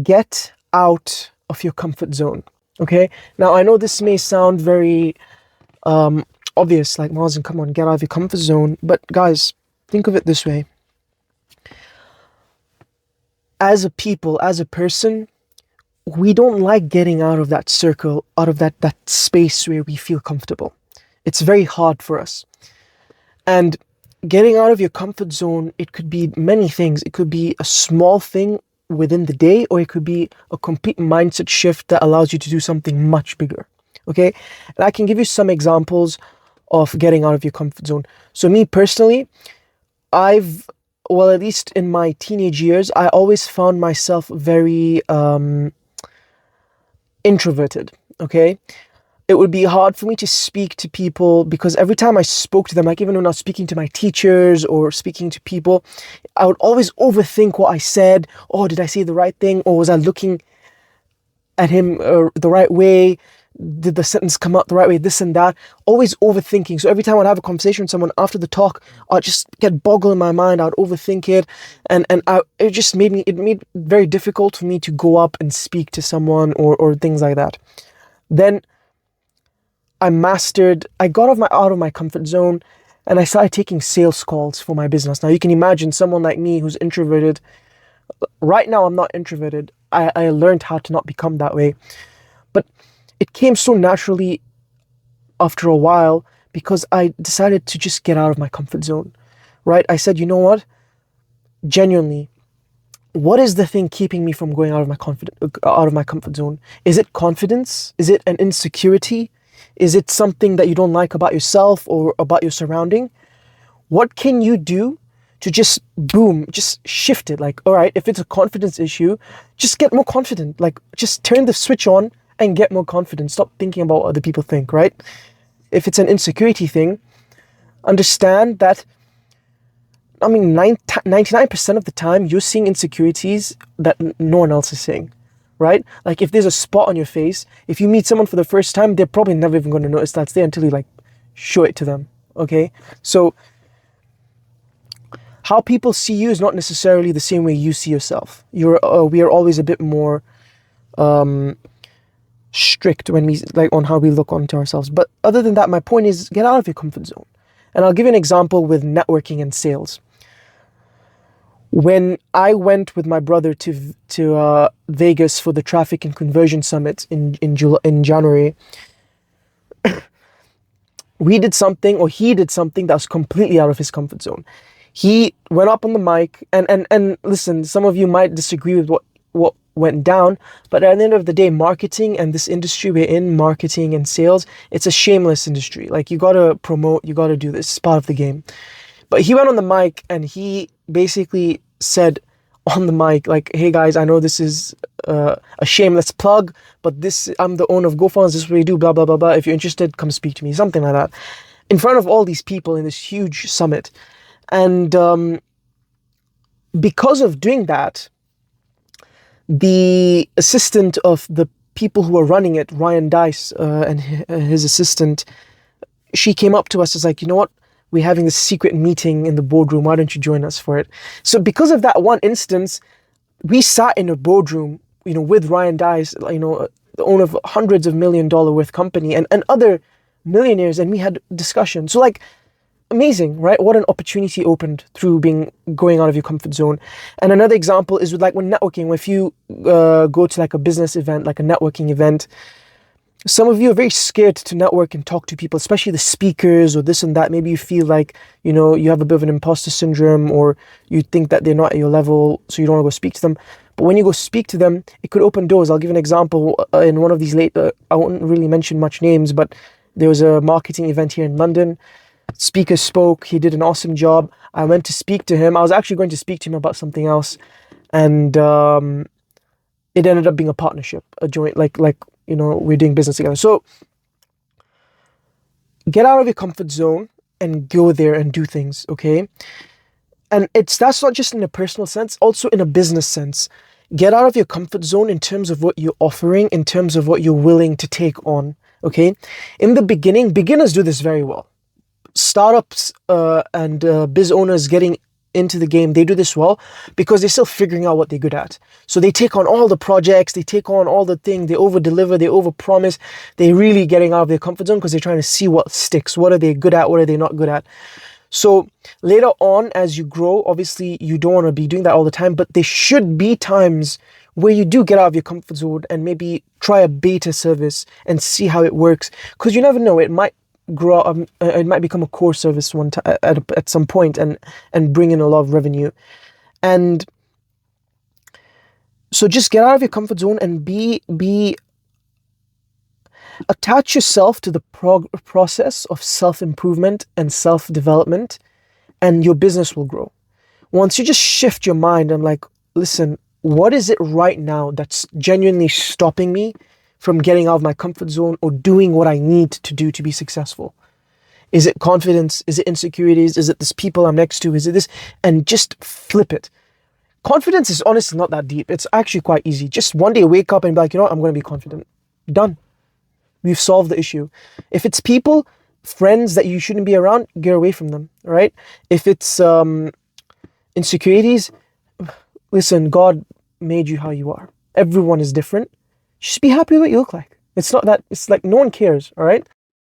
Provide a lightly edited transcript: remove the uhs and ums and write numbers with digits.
get out of your comfort zone. Okay. Now I know this may sound very obvious, like Mazen, come on, get out of your comfort zone. But guys, think of it this way. As a people, as a person, we don't like getting out of that circle, out of that space where we feel comfortable. It's very hard for us. And getting out of your comfort zone, it could be many things. It could be a small thing within the day, or it could be a complete mindset shift that allows you to do something much bigger. Okay? And I can give you some examples of getting out of your comfort zone. So me personally, at least in my teenage years, I always found myself very introverted, okay? It would be hard for me to speak to people because every time I spoke to them, like even when I was speaking to my teachers or speaking to people, I would always overthink what I said. Oh, did I say the right thing? Or was I looking at him the right way? Did the sentence come out the right way? This and that. Always overthinking. So every time I'd have a conversation with someone after the talk, I'd just get boggled in my mind. I'd overthink it. And it just made it very difficult for me to go up and speak to someone or things like that. Then I got out of my comfort zone and I started taking sales calls for my business. Now you can imagine someone like me who's introverted. Right now I'm not introverted. I learned how to not become that way. But it came so naturally after a while because I decided to just get out of my comfort zone, right? I said, you know what? Genuinely, what is the thing keeping me from going out of my comfort zone? Is it confidence? Is it an insecurity? Is it something that you don't like about yourself or about your surrounding? What can you do to just shift it? Like, all right, if it's a confidence issue, just get more confident. Like, just turn the switch on and get more confident. Stop thinking about what other people think, right? If it's an insecurity thing, understand that, 99% of the time, you're seeing insecurities that no one else is seeing, right? Like if there's a spot on your face, if you meet someone for the first time, they're probably never even going to notice that's there until you show it to them, okay? So how people see you is not necessarily the same way you see yourself. We are always a bit more strict when on how we look onto ourselves. But other than that, my point is get out of your comfort zone. And I'll give you an example with networking and sales. When I went with my brother to Vegas for the Traffic and Conversion Summit in January, he did something that was completely out of his comfort zone. He went up on the mic and listen, some of you might disagree with what went down, but at the end of the day, marketing and this industry we're in, marketing and sales, it's a shameless industry. Like you gotta promote, you gotta do this, it's part of the game. But he went on the mic and he basically said on the mic, like, hey guys, I know this is a shameless plug, but I'm the owner of GoFunds, this is what we do, blah, blah, blah, blah. If you're interested, come speak to me, something like that. In front of all these people in this huge summit. And because of doing that, the assistant of the people who were running it, Ryan Dice and his assistant, she came up to us as like, you know what? We're having this secret meeting in the boardroom. Why don't you join us for it? So because of that one instance, we sat in a boardroom, with Ryan Dice, the owner of hundreds of $1 million worth company and other millionaires, and we had discussion. So amazing, right? What an opportunity opened through going out of your comfort zone. And another example is with when networking, if you go to a business event, like a networking event, some of you are very scared to network and talk to people, especially the speakers or this and that. Maybe you feel like, you have a bit of an imposter syndrome, or you think that they're not at your level, so you don't want to go speak to them. But when you go speak to them, it could open doors. I'll give an example. In one of these I won't really mention much names, but there was a marketing event here in London. Speaker spoke. He did an awesome job. I went to speak to him. I was actually going to speak to him about something else. And it ended up being a partnership, a joint, we're doing business together. So get out of your comfort zone and go there and do things, okay? And that's not just in a personal sense, also in a business sense. Get out of your comfort zone in terms of what you're offering, in terms of what you're willing to take on, okay? In the beginning, beginners do this very well. Startups and biz owners getting into the game, they do this well because they're still figuring out what they're good at. So they take on all the projects, they take on all the things, they over deliver, they over promise. They're really getting out of their comfort zone because they're trying to see what sticks. What are they good at? What are they not good at? So later on, as you grow, obviously you don't want to be doing that all the time, but there should be times where you do get out of your comfort zone and maybe try a beta service and see how it works. Because you never know, it might grow up, it might become a core service one time at some point and bring in a lot of revenue. And so just get out of your comfort zone and attach yourself to the process of self-improvement and self-development, and your business will grow. Once you just shift your mind and like, listen, what is it right now that's genuinely stopping me from getting out of my comfort zone or doing what I need to do to be successful? Is it confidence? Is it insecurities? Is it this people I'm next to? Is it this? And just flip it. Confidence is honestly not that deep. It's actually quite easy. Just one day wake up and be like, you know what? I'm going to be confident. Done. We've solved the issue. If it's people, friends that you shouldn't be around, get away from them, right? If it's insecurities, listen, God made you how you are. Everyone is different. Just be happy with what you look like. It's not that, it's like no one cares, all right?